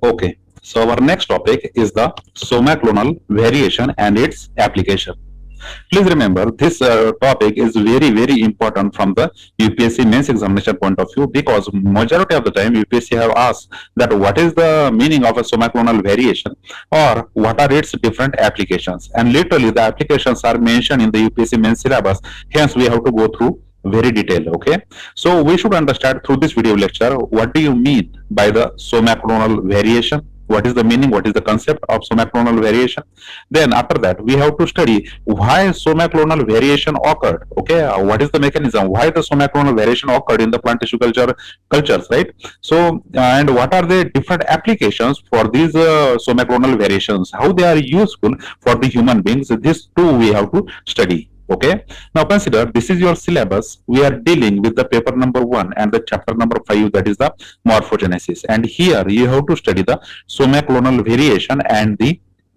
Okay, so our next topic is the somaclonal variation and its application. Please remember this topic is very important from the UPSC mains examination point of view because majority of the time UPSC have asked that what is the meaning of a somaclonal variation or what are its different applications, and literally the applications are mentioned in the UPSC mains syllabus. Hence, we have to go through very detailed. Okay, so we should understand through this video lecture what do you mean by the somaclonal variation, what is the meaning, what is the concept of somaclonal variation. Then after that we have to study why somaclonal variation occurred. Okay, what is the mechanism why the somaclonal variation occurred in the plant tissue cultures, right? So and what are the different applications for these somaclonal variations, how they are useful for the human beings. This too we have to study. Okay, now consider this is your syllabus. We are dealing with the paper number 1 and the chapter number 5, that is the morphogenesis, and here you have to study the somaclonal variation and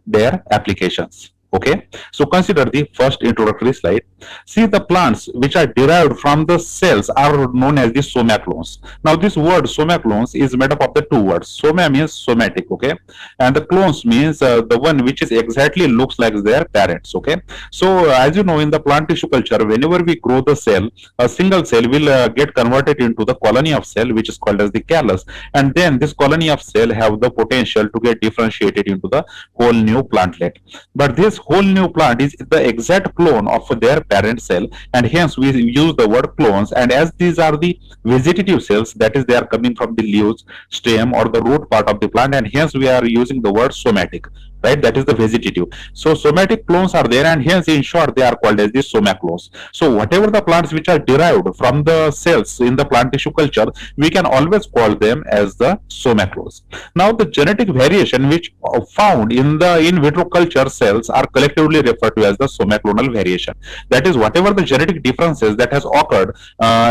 their applications. Okay, so consider the first introductory slide. See, the plants which are derived from the cells are known as the somaclones. Now this word somaclones is made up of the two words. Soma means somatic, okay, and the clones means the one which is exactly looks like their parents. Okay, so as you know, in the plant tissue culture, whenever we grow the cell, a single cell will get converted into the colony of cell which is called as the callus, and then this colony of cell have the potential to get differentiated into the whole new plantlet. But this whole new plant is the exact clone of their parent cell, and hence we use the word clones. And as these are the vegetative cells, that is, they are coming from the leaves, stem, or the root part of the plant, and hence we are using the word somatic, right? That is the vegetative. So somatic clones are there, and hence in short they are called as the somaclones. So whatever the plants which are derived from the cells in the plant tissue culture, we can always call them as the somaclones. Now the genetic variation which found in the in vitro culture cells are collectively referred to as the somaclonal variation. That is, whatever the genetic differences that has occurred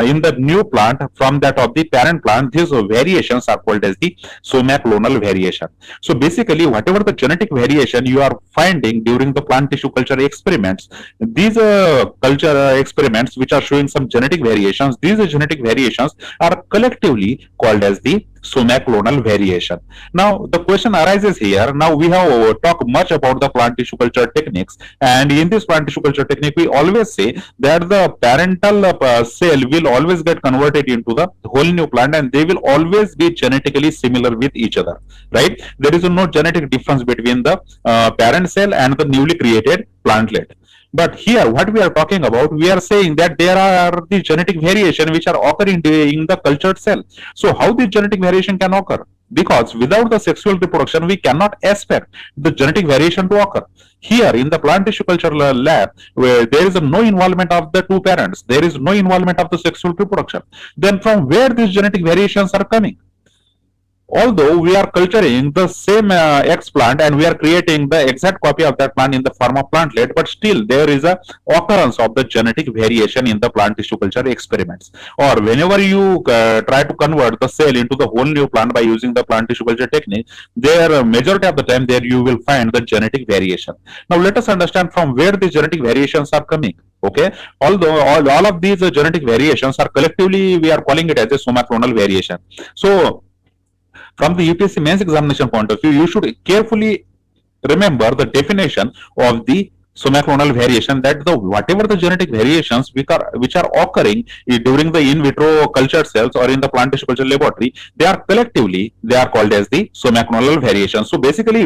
in the new plant from that of the parent plant, these variations are called as the somaclonal variation. So basically, whatever the genetic variation you are finding during the plant tissue culture experiments, these culture experiments which are showing some genetic variations, these genetic variations are collectively called as the somaclonal variation. Now the question arises here. Now we have talked much about the plant tissue culture techniques, and in this plant tissue culture technique we always say that the parental cell will always get converted into the whole new plant, and they will always be genetically similar with each other, right? There is no genetic difference between the parent cell and the newly created plantlet. But here what we are talking about, we are saying that there are the genetic variation which are occurring in the cultured cell. So how this genetic variation can occur? Because without the sexual reproduction we cannot expect the genetic variation to occur. Here in the plant tissue culture lab, where there is no involvement of the two parents, there is no involvement of the sexual reproduction, then from where these genetic variations are coming? Although we are culturing the same X plant and we are creating the exact copy of that plant in the form of plantlet, but still there is a occurrence of the genetic variation in the plant tissue culture experiments. Or whenever you try to convert the cell into the whole new plant by using the plant tissue culture technique, there majority of the time there you will find the genetic variation. Now let us understand from where the genetic variations are coming. Okay, although all of these genetic variations are collectively, we are calling it as a somaclonal variation. So from the UPSC mains examination point of view, you should carefully remember the definition of the somaclonal variation, that the whatever the genetic variations which are occurring during the in vitro culture cells or in the plant tissue culture laboratory, they are collectively called as the somaclonal variation. So basically,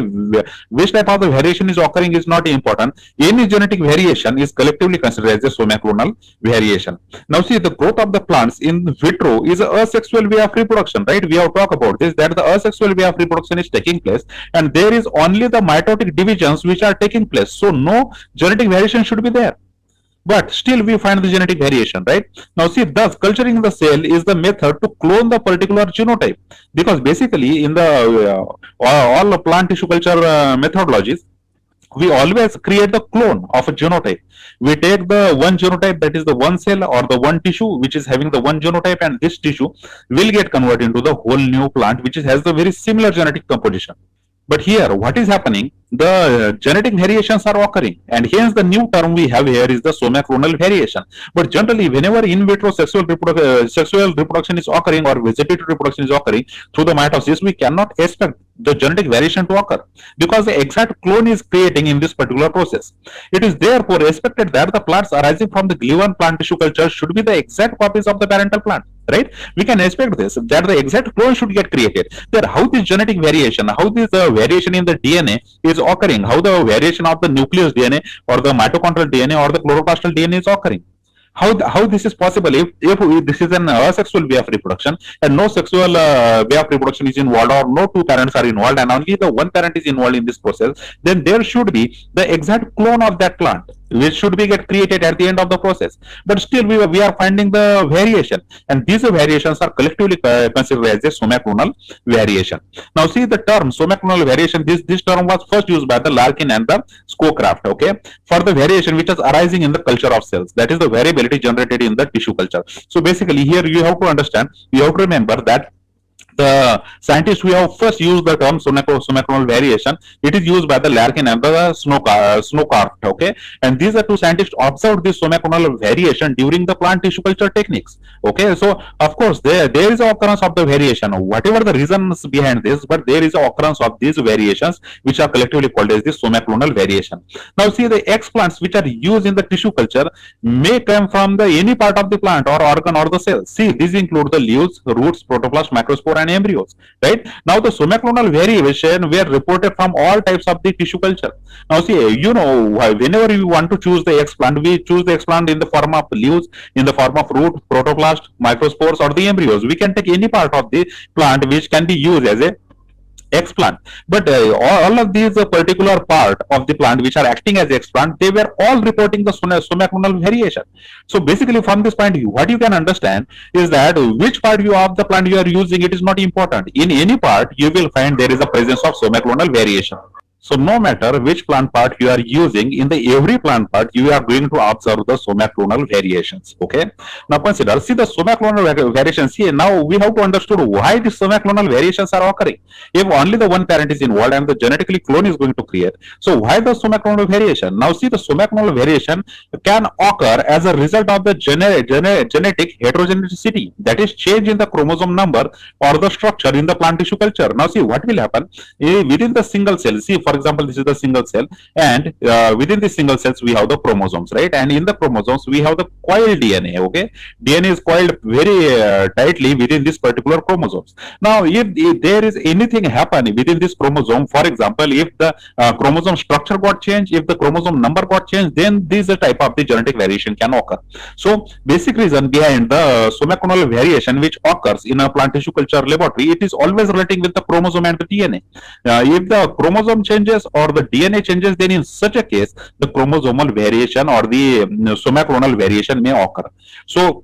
which type of the variation is occurring is not important. Any genetic variation is collectively considered as a somaclonal variation. Now see, the growth of the plants in vitro is a asexual way of reproduction, right? We have talked about this, that the asexual way of reproduction is taking place, and there is only the mitotic divisions which are taking place. So no genetic variation should be there, but still we find the genetic variation, right? Now see, thus culturing the cell is the method to clone the particular genotype, because basically in the all plant tissue culture methodologies, we always create the clone of a genotype. We take the one genotype, that is the one cell or the one tissue which is having the one genotype, and this tissue will get converted into the whole new plant which has the very similar genetic composition. But here what is happening, the genetic variations are occurring, and hence the new term we have here is the somaclonal variation. But generally, whenever in vitro sexual reproduction is occurring or vegetative reproduction is occurring through the mitosis, we cannot expect the genetic variation to occur because the exact clone is creating in this particular process. It is therefore expected that the plants arising from the given plant tissue culture should be the exact copies of the parental plant. Right? We can expect this that the exact clone should get created. Then, how this genetic variation, how this variation in the DNA is occurring, how the variation of the nucleus DNA or the mitochondrial DNA or the chloroplastal DNA is occurring. How this is possible if this is an asexual way of reproduction and no sexual way of reproduction is involved or no two parents are involved and only the one parent is involved in this process, then there should be the exact clone of that plant which should be get created at the end of the process. But still we are finding the variation, and these variations are collectively considered as a somaclonal variation. Now see the term somaclonal variation, this term was first used by the Larkin and the Scowcroft, okay, for the variation which is arising in the culture of cells, that is the variability generated in the tissue culture. So basically here you have to understand, you have to remember that the scientists who have first used the term somaclonal variation, it is used by the Larkin and the Scowcroft, okay, and these are two scientists observed this somaclonal variation during the plant tissue culture techniques, okay. So of course there is an occurrence of the variation, whatever the reasons behind this, but there is an occurrence of these variations which are collectively called as the somaclonal variation. Now see the explants which are used in the tissue culture may come from the any part of the plant or organ or the cell. See, these include the leaves, roots, protoplast, microspore and embryos, right? Now the somaclonal variation were reported from all types of the tissue culture. Now see, whenever you want to choose the explant, we choose the explant in the form of leaves, in the form of root, protoplast, microspores or the embryos. We can take any part of the plant which can be used as a explant, but all of these particular part of the plant which are acting as explant, they were all reporting the somaclonal variation. So basically from this point what you can understand is that which part of the plant you are using, it is not important. In any part you will find there is a presence of somaclonal variation. So no matter which plant part you are using, in the every plant part you are going to observe the somaclonal variations. Okay. Now consider, see the somaclonal variations here. Now we have to understand why the somaclonal variations are occurring. If only the one parent is involved and the genetically clone is going to create, so why the somaclonal variation? Now see the somaclonal variation can occur as a result of the genetic heterogeneity, that is change in the chromosome number or the structure in the plant tissue culture. Now see what will happen within the single cell. See, for example, this is the single cell, and within the single cells we have the chromosomes, right? And in the chromosomes we have the coiled DNA. Okay, DNA is coiled very tightly within this particular chromosomes. Now if there is anything happen within this chromosome, for example, if the chromosome structure got changed, if the chromosome number got changed, then this type of the genetic variation can occur. So basic reason behind the somaclonal variation which occurs in a plant tissue culture laboratory, it is always relating with the chromosome and the DNA. If the chromosome changes or the DNA changes, then in such a case the chromosomal variation or the somaclonal variation may occur. So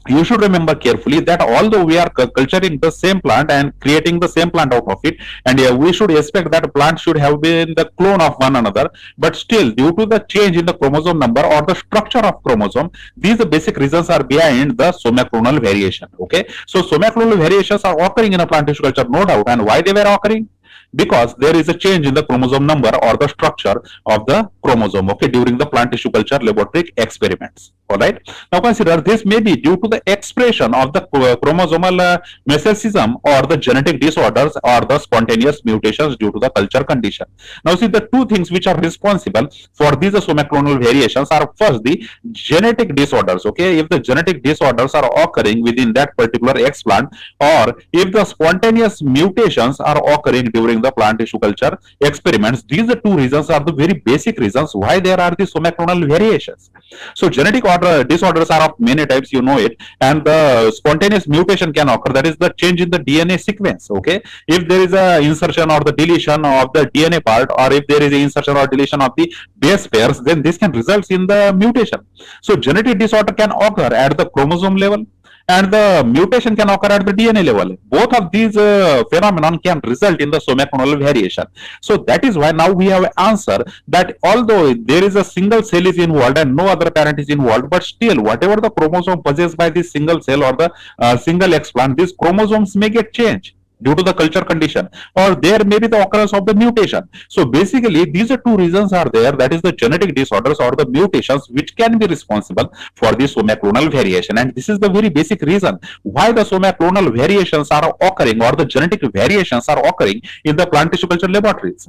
you should remember carefully that although we are culturing the same plant and creating the same plant out of it, and we should expect that plant should have been the clone of one another, but still due to the change in the chromosome number or the structure of chromosome, these basic reasons are behind the somaclonal variation. Okay, so somaclonal variations are occurring in a plant tissue culture, no doubt. And why they were occurring? Because there is a change in the chromosome number or the structure of the chromosome, okay, during the plant tissue culture laboratory experiments. All right. Now consider this may be due to the expression of the chromosomal metastasis or the genetic disorders or the spontaneous mutations due to the culture condition. Now see the two things which are responsible for these somaclonal variations are first the genetic disorders. Okay, if the genetic disorders are occurring within that particular explant, or if the spontaneous mutations are occurring during the plant tissue culture experiments, these two reasons are the very basic reasons why there are the somaclonal variations. So genetic disorders are of many types, you know it, and the spontaneous mutation can occur, that is the change in the DNA sequence. Okay, if there is a insertion or the deletion of the DNA part, or if there is a insertion or deletion of the base pairs, then this can result in the mutation. So genetic disorder can occur at the chromosome level, and the mutation can occur at the DNA level. Both of these phenomenon can result in the somaclonal variation. So that is why now we have an answer that although there is a single cell is involved and no other parent is involved, but still whatever the chromosome possessed by this single cell or the single explant, these chromosomes may get changed. due to the culture condition, or there may be the occurrence of the mutation. So basically, these are two reasons are there, that is the genetic disorders or the mutations which can be responsible for the somaclonal variation. And this is the very basic reason why the somaclonal variations are occurring or the genetic variations are occurring in the plant tissue culture laboratories.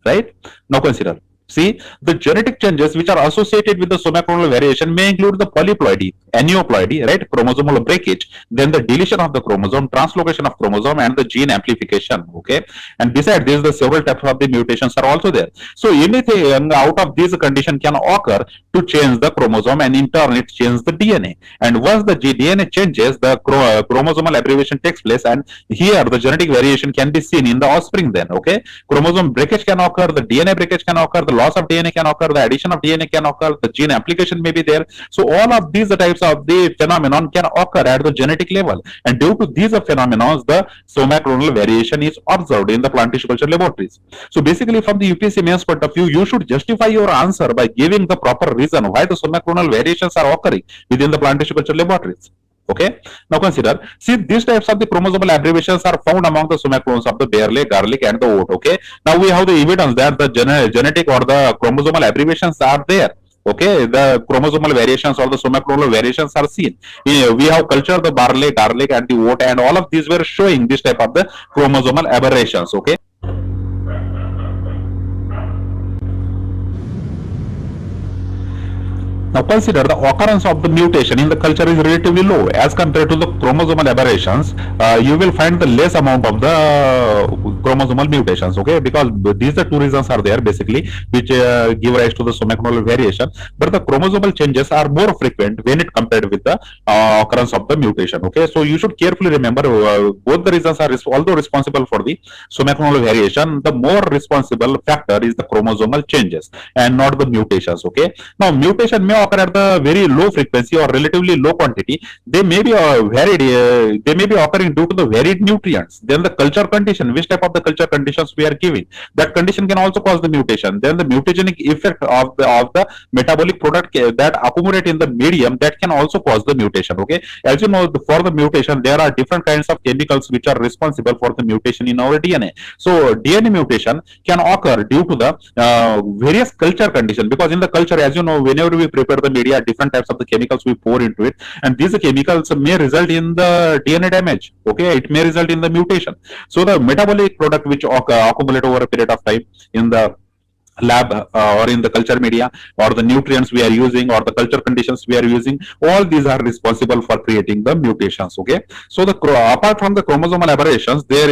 Right? Now consider. See, the genetic changes which are associated with the somaclonal variation may include the polyploidy, aneuploidy, right, chromosomal breakage, then the deletion of the chromosome, translocation of chromosome, and the gene amplification. Okay, and besides this, the several types of the mutations are also there. So anything out of this condition can occur to change the chromosome, and in turn it changes the DNA. And once the DNA changes, the chromosomal abbreviation takes place, and here the genetic variation can be seen in the offspring. Then, okay, chromosome breakage can occur, the DNA breakage can occur, the loss of DNA can occur, the addition of DNA can occur, the gene application may be there. So all of these types of the phenomenon can occur at the genetic level, and due to these phenomena, the somaclonal variation is observed in the plant tissue culture laboratories. So basically, from the UPSC mains point of view, you should justify your answer by giving the proper reason why the somaclonal variations are occurring within the plant tissue culture laboratories. Okay, now consider, see, these types of the chromosomal abbreviations are found among the somaclones of the barley, garlic, and the oat. Okay, now we have the evidence that the genetic or the chromosomal abbreviations are there. Okay, the chromosomal variations or the somaclonal variations are seen. We have cultured the barley, garlic, and the oat, and all of these were showing this type of the chromosomal aberrations. Okay. Now consider the occurrence of the mutation in the culture is relatively low as compared to the chromosomal aberrations. You will find the less amount of the chromosomal mutations. Okay, because these are two reasons are there basically which give rise to the somaclonal variation. But the chromosomal changes are more frequent when it compared with the occurrence of the mutation. Okay, so you should carefully remember both the reasons are although responsible for the somaclonal variation. The more responsible factor is the chromosomal changes and not the mutations. Okay, now mutation may occur at the very low frequency or relatively low quantity. They may be varied. They may be occurring due to the varied nutrients. Then the culture condition, which type of the culture conditions we are giving, that condition can also cause the mutation. Then the mutagenic effect of the metabolic product that accumulate in the medium, that can also cause the mutation. Okay, as you know, for the mutation there are different kinds of chemicals which are responsible for the mutation in our DNA. So DNA mutation can occur due to the various culture condition, because in the culture, as you know, whenever we prepare the media, different types of the chemicals we pour into it, and these chemicals may result in the DNA damage. Okay, it may result in the mutation. So the metabolic product which accumulate over a period of time in the lab or in the culture media, or the nutrients we are using, or the culture conditions we are using, all these are responsible for creating the mutations. Okay, so the apart from the chromosomal aberrations, there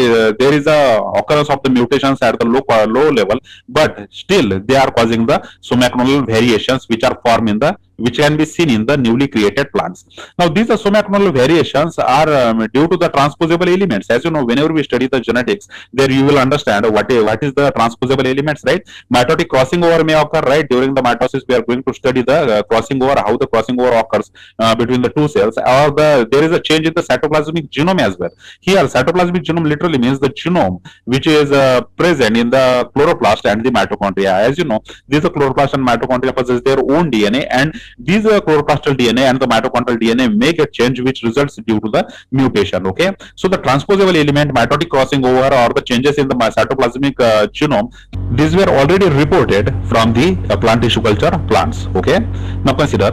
is a occurrence of the mutations at the low level, but still they are causing the somaclonal variations which are formed in the which can be seen in the newly created plants. Now, these somaclonal variations are due to the transposable elements. As you know, whenever we study the genetics, there you will understand what is the transposable elements, right? Mitotic crossing over may occur, right? During the mitosis, we are going to study the crossing over, how the crossing over occurs between the two cells, or there is a change in the cytoplasmic genome as well. Here, cytoplasmic genome literally means the genome which is present in the chloroplast and the mitochondria. As you know, these chloroplast and mitochondria possess their own DNA, and these chloroplastal DNA and the mitochondrial DNA may get changed, which results due to the mutation. Okay, so the transposable element, mitotic crossing over, or the changes in the cytoplasmic genome, these were already reported from the plant tissue culture plants. Okay, now consider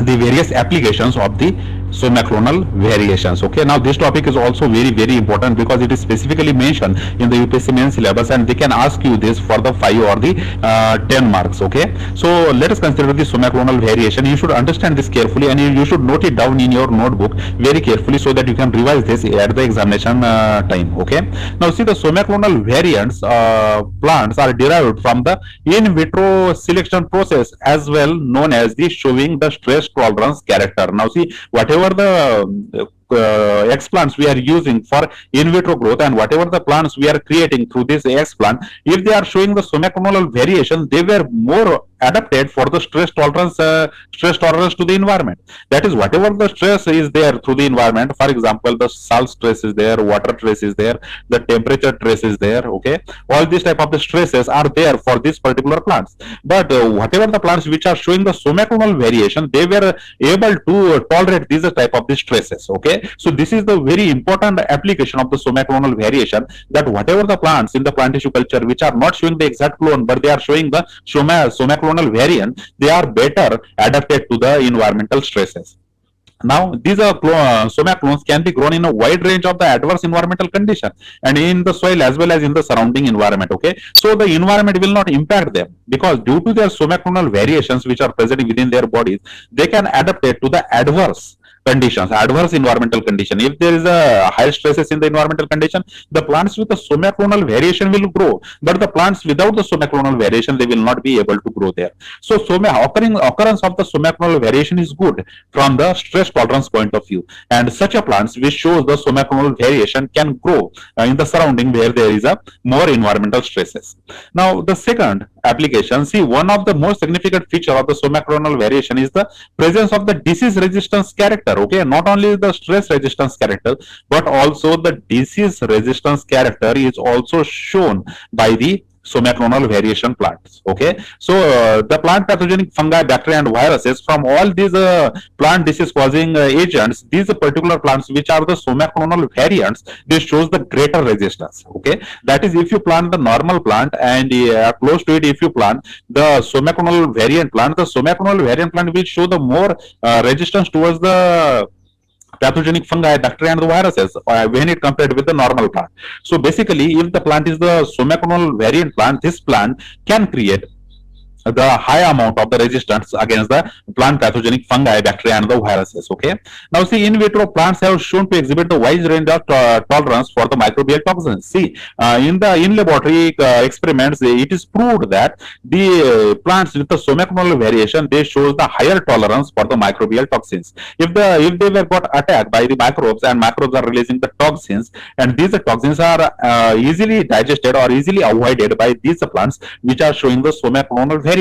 the various applications of the somaclonal variations. Okay, now this topic is also very important because it is specifically mentioned in the UPSC main syllabus, and they can ask you this for the 5 or the 10 marks. Okay, so let us consider the somaclonal variation. You should understand this carefully, and you should note it down in your notebook very carefully so that you can revise this at the examination time. Okay, now see, the somaclonal variants plants are derived from the in vitro selection process, as well known as the showing the stress tolerance character. Now see, whatever the explants we are using for in vitro growth, and whatever the plants we are creating through this explant, if they are showing the somaclonal variation, they were more adapted for the stress tolerance to the environment. That is, whatever the stress is there through the environment, for example, the salt stress is there, water stress is there, the temperature stress is there. Okay, all these type of the stresses are there for these particular plants. But whatever the plants which are showing the somaclonal variation, they were able to tolerate these type of the stresses. Okay, So this is the very important application of the somaclonal variation, that whatever the plants in the plant tissue culture which are not showing the exact clone but they are showing the somaclonal variant, they are better adapted to the environmental stresses. Now, these soma clones can be grown in a wide range of the adverse environmental condition and in the soil as well as in the surrounding environment. Okay, so the environment will not impact them because due to their soma clonal variations which are present within their bodies, they can adapt it to the adverse conditions, adverse environmental condition. If there is a high stresses in the environmental condition, the plants with the somaclonal variation will grow, but the plants without the somaclonal variation, they will not be able to grow there. So occurrence of the somaclonal variation is good from the stress tolerance point of view, and such a plants which shows the somaclonal variation can grow in the surrounding where there is a more environmental stresses. Now the second application, see, one of the most significant feature of the somaclonal variation is the presence of the disease resistance character. Okay, not only the stress resistance character but also the disease resistance character is also shown by the somaclonal variation plants. Okay, so the plant pathogenic fungi, bacteria and viruses from all these plant disease causing agents, these particular plants which are the somaclonal variants, they shows the greater resistance. Okay, that is, if you plant the normal plant and close to it if you plant the somaclonal variant plant, the somaclonal variant plant will show the more resistance towards the pathogenic fungi, bacteria and the viruses when it compared with the normal plant. So basically, if the plant is the somaclonal variant plant, this plant can create the high amount of the resistance against the plant pathogenic fungi, bacteria and the viruses. Okay, now see, in vitro plants have shown to exhibit the wide range of tolerance for the microbial toxins. See, in laboratory experiments, it is proved that the plants with the somaclonal variation, they shows the higher tolerance for the microbial toxins. If they were got attacked by the microbes and microbes are releasing the toxins, and these toxins are easily digested or easily avoided by these plants which are showing the somaclonal variation.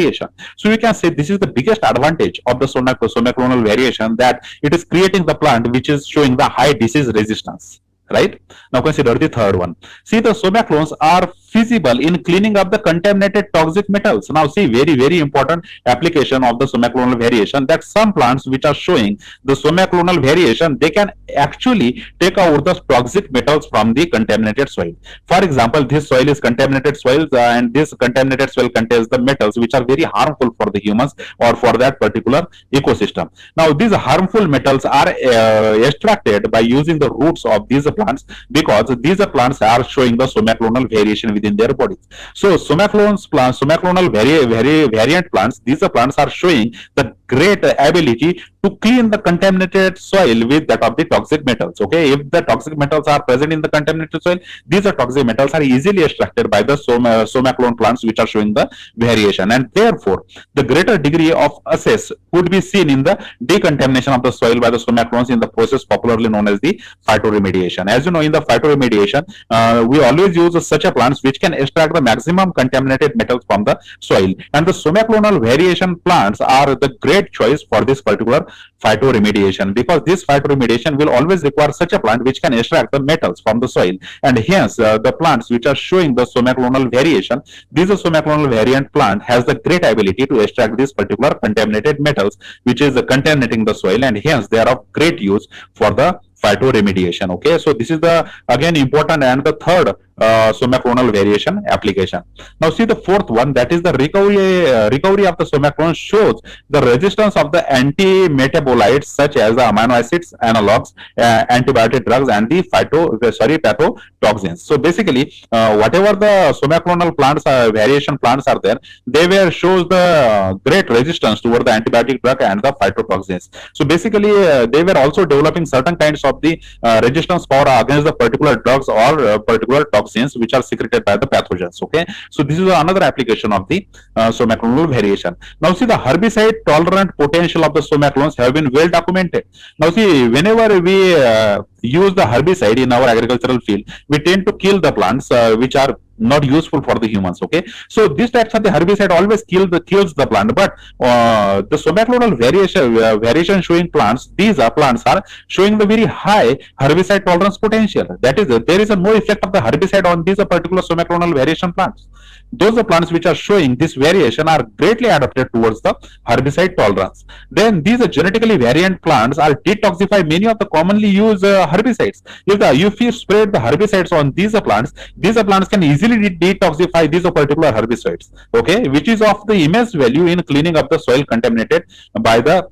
So we can say this is the biggest advantage of the somaclonal variation, that it is creating the plant which is showing the high disease resistance. Right? Now consider the third one. See, the somaclones are feasible in cleaning up the contaminated toxic metals. Now see, very important application of the somaclonal variation, that some plants which are showing the somaclonal variation, they can actually take out the toxic metals from the contaminated soil. For example, this soil is contaminated soil and this contaminated soil contains the metals which are very harmful for the humans or for that particular ecosystem. Now these harmful metals are extracted by using the roots of these plants, because these plants are showing the somaclonal variation within their bodies. So somaclonal variant plants, these plants are showing the great ability to clean the contaminated soil with that of the toxic metals. Okay, if the toxic metals are present in the contaminated soil, these toxic metals are easily extracted by the somaclone plants which are showing the variation, and therefore the greater degree of access could be seen in the decontamination of the soil by the somaclones in the process popularly known as the phytoremediation. As you know, in the phytoremediation, we always use such a plants which can extract the maximum contaminated metals from the soil, and the somaclonal variation plants are the great choice for this particular phytoremediation, because this phytoremediation will always require such a plant which can extract the metals from the soil, and hence the plants which are showing the somaclonal variation, this somaclonal variant plant has the great ability to extract these particular contaminated metals which is contaminating the soil, and hence they are of great use for the phytoremediation. Okay, so this is the again important and the third somaclonal variation application. Now see the fourth one, that is the recovery of the somaclone shows the resistance of the anti-metabolites such as the amino acids, analogs, antibiotic drugs and the pathotoxins. So basically whatever the somaclonal plants variation plants are there, they were shows the great resistance toward the antibiotic drug and the phytotoxins. So basically they were also developing certain kinds of the resistance power against the particular drugs or particular toxins which are secreted by the pathogens. Okay, so this is another application of the somaclonal variation. Now see, the herbicide tolerant potential of the somaclones have been well documented. Now see, whenever we use the herbicide in our agricultural field, we tend to kill the plants which are not useful for the humans. Okay, so these types of the herbicide always kills the plant, but the somaclonal variation showing plants, these are plants are showing the very high herbicide tolerance potential. That is, there is no effect of the herbicide on these particular somaclonal variation plants. Those are plants which are showing this variation are greatly adapted towards the herbicide tolerance. Then these genetically variant plants are detoxify many of the commonly used herbicides. If you spread the herbicides on these plants can easily detoxify these particular herbicides. Okay, which is of the immense value in cleaning up the soil contaminated by the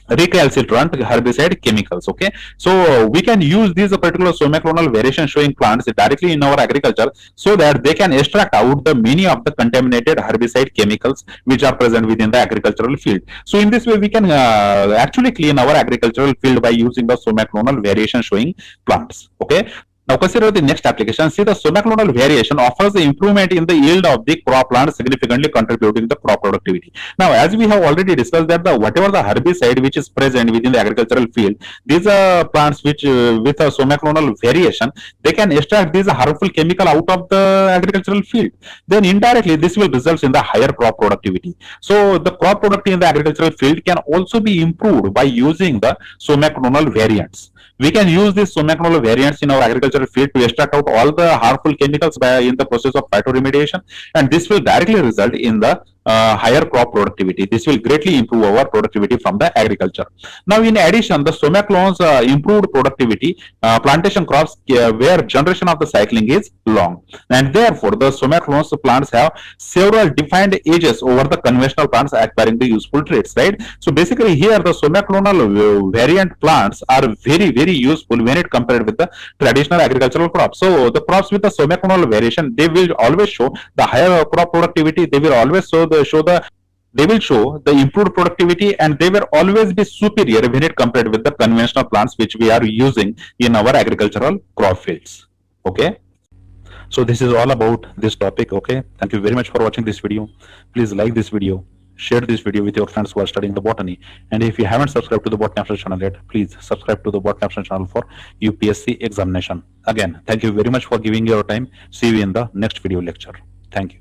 recalcitrant herbicide chemicals. Okay, so we can use these particular somaclonal variation showing plants directly in our agriculture, so that they can extract out the many of the contaminated herbicide chemicals which are present within the agricultural field. So in this way we can actually clean our agricultural field by using the somaclonal variation showing plants. Okay, now consider the next application. See, the somaclonal variation offers the improvement in the yield of the crop plant, significantly contributing to crop productivity. Now, as we have already discussed that whatever the herbicide which is present within the agricultural field, these plants which with a somaclonal variation, they can extract these harmful chemical out of the agricultural field. Then indirectly, this will result in the higher crop productivity. So the crop productivity in the agricultural field can also be improved by using the somaclonal variants. We can use these somaclonal variants in our agricultural field to extract out all the harmful chemicals in the process of phytoremediation, and this will directly result in the higher crop productivity. This will greatly improve our productivity from the agriculture. Now, in addition, the somaclones improved productivity plantation crops where generation of the cycling is long, and therefore the somaclones plants have several defined ages over the conventional plants, acquiring the useful traits. Right. So basically, here the somaclonal variant plants are very useful when it compared with the traditional agricultural crops. So the crops with the somaclonal variation, they will always show the higher crop productivity. They will always show the improved productivity, and they will always be superior when it compared with the conventional plants which we are using in our agricultural crop fields. Okay, so this is all about this topic. Okay, thank you very much for watching this video. Please like this video, share this video with your friends who are studying the botany, and if you haven't subscribed to the Botany Option channel yet, please subscribe to the Botany Option channel for UPSC examination. Again, thank you very much for giving your time. See you in the next video lecture. Thank you.